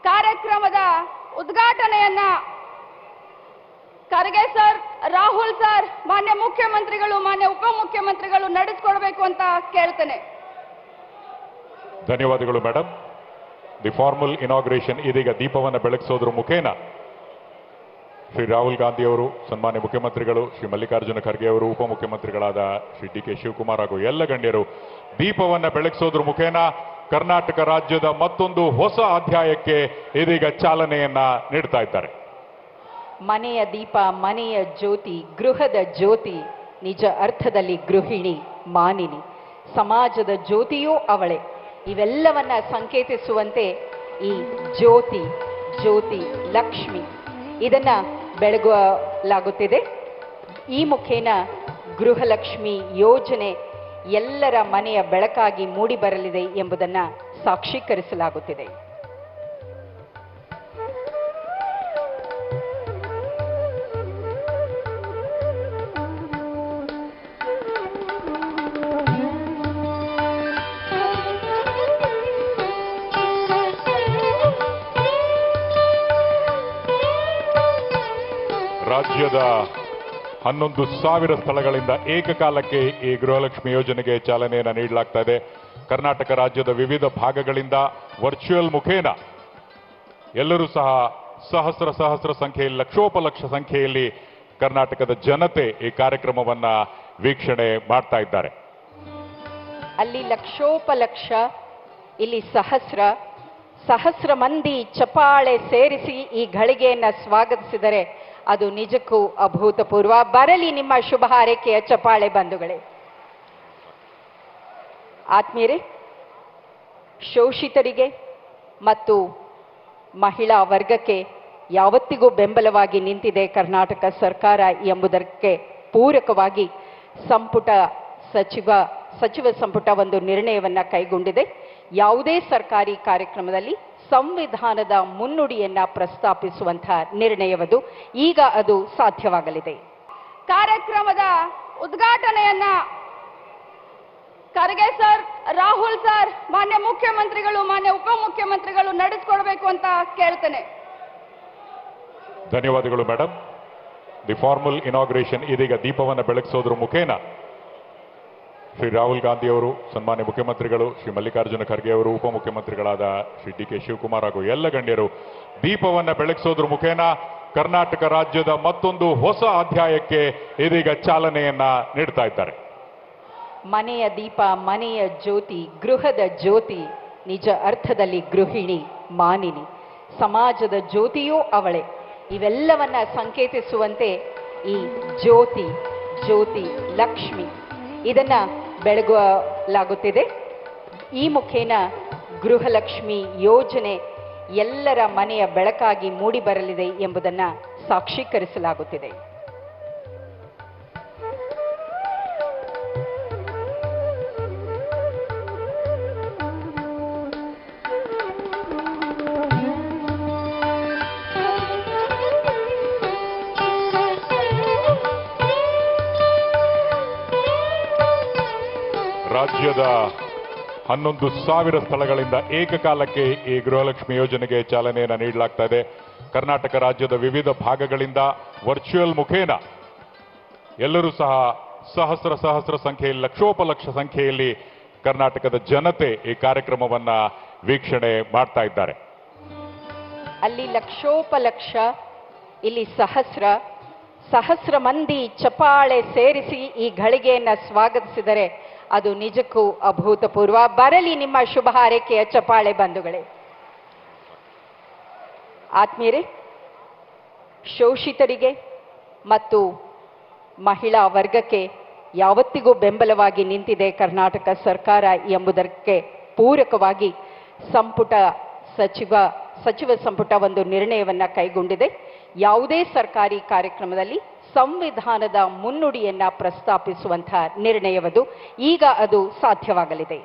ಕಾರ್ಯಕ್ರಮದ ಉದ್ಘಾಟನೆಯನ್ನ Kharge sir, Rahul sir, ಮಾನ್ಯ ಮುಖ್ಯಮಂತ್ರಿಗಳು, ಮಾನ್ಯ ಉಪಮುಖ್ಯಮಂತ್ರಿಗಳು ನಡೆಸಿಕೊಡಬೇಕು ಅಂತ ಕೇಳ್ತೇನೆ. ಧನ್ಯವಾದಗಳು ಮೇಡಮ್. ದಿ ಫಾರ್ಮಲ್ ಇನಾಗ್ರೇಷನ್ ಇದೀಗ ದೀಪವನ್ನು ಬೆಳಗಿಸೋದ್ರ ಮುಖೇನ ಶ್ರೀ ರಾಹುಲ್ ಗಾಂಧಿ ಅವರು, ಸನ್ಮಾನ್ಯ ಮುಖ್ಯಮಂತ್ರಿಗಳು, ಶ್ರೀ ಮಲ್ಲಿಕಾರ್ಜುನ ಖರ್ಗೆ ಅವರು, ಉಪಮುಖ್ಯಮಂತ್ರಿಗಳಾದ ಶ್ರೀ ಡಿ ಕೆ ಶಿವಕುಮಾರ್ ಹಾಗೂ ಎಲ್ಲ ಗಣ್ಯರು ದೀಪವನ್ನು ಬೆಳಗಿಸೋದ್ರ ಮುಖೇನ ಕರ್ನಾಟಕ ರಾಜ್ಯದ ಮತ್ತೊಂದು ಹೊಸ ಅಧ್ಯಾಯಕ್ಕೆ ಇದೀಗ ಚಾಲನೆಯನ್ನ ನೀಡ್ತಾ ಇದ್ದಾರೆ. ಮನೆಯ ದೀಪ, ಮನೆಯ ಜ್ಯೋತಿ, ಗೃಹದ ಜ್ಯೋತಿ, ನಿಜ ಅರ್ಥದಲ್ಲಿ ಗೃಹಿಣಿ, ಮಾನಿನಿ, ಸಮಾಜದ ಜ್ಯೋತಿಯೂ ಅವಳೇ. ಇವೆಲ್ಲವನ್ನ ಸಂಕೇತಿಸುವಂತೆ ಈ ಜ್ಯೋತಿ, ಜ್ಯೋತಿ ಲಕ್ಷ್ಮಿ ಇದನ್ನ ಬೆಳಗಲಾಗುತ್ತಿದೆ. ಈ ಮುಖೇನ ಗೃಹಲಕ್ಷ್ಮಿ ಯೋಜನೆ ಎಲ್ಲರ ಮನೆಯ ಬೆಳಕಾಗಿ ಮೂಡಿ ಬರಲಿದೆ ಎಂಬುದನ್ನ ಸಾಕ್ಷೀಕರಿಸಲಾಗುತ್ತಿದೆ. ರಾಜ್ಯದ 11,000 ಸ್ಥಳಗಳಿಂದ ಏಕಕಾಲಕ್ಕೆ ಈ ಗೃಹಲಕ್ಷ್ಮಿ ಯೋಜನೆಗೆ ಚಾಲನೆಯನ್ನು ನೀಡಲಾಗ್ತಾ ಇದೆ. ಕರ್ನಾಟಕ ರಾಜ್ಯದ ವಿವಿಧ ಭಾಗಗಳಿಂದ ವರ್ಚುವಲ್ ಮುಖೇನ ಎಲ್ಲರೂ ಸಹ ಸಹಸ್ರ ಸಂಖ್ಯೆಯಲ್ಲಿ, ಲಕ್ಷೋಪಲಕ್ಷ ಸಂಖ್ಯೆಯಲ್ಲಿ ಕರ್ನಾಟಕದ ಜನತೆ ಈ ಕಾರ್ಯಕ್ರಮವನ್ನ ವೀಕ್ಷಣೆ ಮಾಡ್ತಾ ಇದ್ದಾರೆ. ಅಲ್ಲಿ ಲಕ್ಷೋಪಲಕ್ಷ, ಇಲ್ಲಿ ಸಹಸ್ರ ಮಂದಿ ಚಪ್ಪಾಳೆ ಸೇರಿಸಿ ಈ ಘಳಿಗೆಯನ್ನ ಸ್ವಾಗತಿಸಿದರೆ ಅದು ನಿಜಕ್ಕೂ ಅಭೂತಪೂರ್ವ. ಬರಲಿ ನಿಮ್ಮ ಶುಭ ಹಾರೈಕೆಯ ಚಪ್ಪಾಳೆ ಬಂಧುಗಳೇ. ಆತ್ಮೀಯರೇ, ಶೋಷಿತರಿಗೆ ಮತ್ತು ಮಹಿಳಾ ವರ್ಗಕ್ಕೆ ಯಾವತ್ತಿಗೂ ಬೆಂಬಲವಾಗಿ ನಿಂತಿದೆ ಕರ್ನಾಟಕ ಸರ್ಕಾರ ಎಂಬುದಕ್ಕೆ ಪೂರಕವಾಗಿ ಸಚಿವ ಸಂಪುಟ ಒಂದು ನಿರ್ಣಯವನ್ನ ಕೈಗೊಂಡಿದೆ. ಯಾವುದೇ ಸರ್ಕಾರಿ ಕಾರ್ಯಕ್ರಮದಲ್ಲಿ ಸಂವಿಧಾನದ ಮುನ್ನುಡಿಯನ್ನ ಪ್ರಸ್ತಾಪಿಸುವಂತಹ ನಿರ್ಣಯವದು. ಈಗ ಅದು ಸಾಧ್ಯವಾಗಲಿದೆ. ಕಾರ್ಯಕ್ರಮದ ಉದ್ಘಾಟನೆಯನ್ನ ಖರ್ಗೆ ಸರ್, ರಾಹುಲ್ ಸರ್, ಮಾನ್ಯ ಮುಖ್ಯಮಂತ್ರಿಗಳು, ಮಾನ್ಯ ಉಪಮುಖ್ಯಮಂತ್ರಿಗಳು ನಡೆಸಿಕೊಡಬೇಕು ಅಂತ ಕೇಳ್ತೇನೆ. ಧನ್ಯವಾದಗಳು ಮೇಡಮ್. ದಿ ಫಾರ್ಮಲ್ ಇನಾಗ್ರೇಷನ್ ಇದೀಗ ದೀಪವನ್ನು ಬೆಳಗಿಸೋದ್ರ ಮುಖೇನ ಶ್ರೀ ರಾಹುಲ್ ಗಾಂಧಿ ಅವರು, ಸನ್ಮಾನ್ಯ ಮುಖ್ಯಮಂತ್ರಿಗಳು, ಶ್ರೀ ಮಲ್ಲಿಕಾರ್ಜುನ ಖರ್ಗೆ ಅವರು, ಉಪಮುಖ್ಯಮಂತ್ರಿಗಳಾದ ಶ್ರೀ ಡಿ ಕೆ ಶಿವಕುಮಾರ್ ಹಾಗೂ ಎಲ್ಲ ಗಣ್ಯರು ದೀಪವನ್ನು ಬೆಳಗಿಸೋದ್ರ ಮುಖೇನ ಕರ್ನಾಟಕ ರಾಜ್ಯದ ಮತ್ತೊಂದು ಹೊಸ ಅಧ್ಯಾಯಕ್ಕೆ ಇದೀಗ ಚಾಲನೆಯನ್ನ ನೀಡ್ತಾ ಇದ್ದಾರೆ. ಮನೆಯ ದೀಪ, ಮನೆಯ ಜ್ಯೋತಿ, ಗೃಹದ ಜ್ಯೋತಿ, ನಿಜ ಅರ್ಥದಲ್ಲಿ ಗೃಹಿಣಿ, ಮಾನಿನಿ, ಸಮಾಜದ ಜ್ಯೋತಿಯೂ ಅವಳೇ. ಇವೆಲ್ಲವನ್ನ ಸಂಕೇತಿಸುವಂತೆ ಈ ಜ್ಯೋತಿ, ಜ್ಯೋತಿ ಲಕ್ಷ್ಮಿ ಇದನ್ನ ಬೆಳಗಲಾಗುತ್ತಿದೆ. ಈ ಮುಖೇನ ಗೃಹಲಕ್ಷ್ಮಿ ಯೋಜನೆ ಎಲ್ಲರ ಮನೆಯ ಬೆಳಕಾಗಿ ಮೂಡಿ ಬರಲಿದೆ ಎಂಬುದನ್ನ ಸಾಕ್ಷೀಕರಿಸಲಾಗುತ್ತಿದೆ. ರಾಜ್ಯದ 11,000 ಸ್ಥಳಗಳಿಂದ ಏಕಕಾಲಕ್ಕೆ ಈ ಗೃಹಲಕ್ಷ್ಮಿ ಯೋಜನೆಗೆ ಚಾಲನೆಯನ್ನು ನೀಡಲಾಗ್ತಾ ಇದೆ. ಕರ್ನಾಟಕ ರಾಜ್ಯದ ವಿವಿಧ ಭಾಗಗಳಿಂದ ವರ್ಚುವಲ್ ಮುಖೇನ ಎಲ್ಲರೂ ಸಹ ಸಹಸ್ರ ಸಂಖ್ಯೆಯಲ್ಲಿ, ಲಕ್ಷೋಪಲಕ್ಷ ಸಂಖ್ಯೆಯಲ್ಲಿ ಕರ್ನಾಟಕದ ಜನತೆ ಈ ಕಾರ್ಯಕ್ರಮವನ್ನ ವೀಕ್ಷಣೆ ಮಾಡ್ತಾ ಇದ್ದಾರೆ. ಅಲ್ಲಿ ಲಕ್ಷೋಪಲಕ್ಷ, ಇಲ್ಲಿ ಸಹಸ್ರ ಮಂದಿ ಚಪ್ಪಾಳೆ ಸೇರಿಸಿ ಈ ಘಳಿಗೆಯನ್ನ ಸ್ವಾಗತಿಸಿದರೆ ಅದು ನಿಜಕ್ಕೂ ಅಭೂತಪೂರ್ವ. ಬರಲಿ ನಿಮ್ಮ ಶುಭ ಹಾರೈಕೆಯ ಚಪ್ಪಾಳೆ ಬಂಧುಗಳೇ. ಆತ್ಮೀಯರೇ, ಶೋಷಿತರಿಗೆ ಮತ್ತು ಮಹಿಳಾ ವರ್ಗಕ್ಕೆ ಯಾವತ್ತಿಗೂ ಬೆಂಬಲವಾಗಿ ನಿಂತಿದೆ ಕರ್ನಾಟಕ ಸರ್ಕಾರ ಎಂಬುದಕ್ಕೆ ಪೂರಕವಾಗಿ ಸಚಿವ ಸಂಪುಟ ಒಂದು ನಿರ್ಣಯವನ್ನ ಕೈಗೊಂಡಿದೆ. ಯಾವುದೇ ಸರ್ಕಾರಿ ಕಾರ್ಯಕ್ರಮದಲ್ಲಿ ಸಂವಿಧಾನದ ಮುನ್ನುಡಿಯನ್ನ ಪ್ರಸ್ತಾಪಿಸುವಂತಹ ನಿರ್ಣಯವದು. ಈಗ ಅದು ಸಾಧ್ಯವಾಗಲಿದೆ.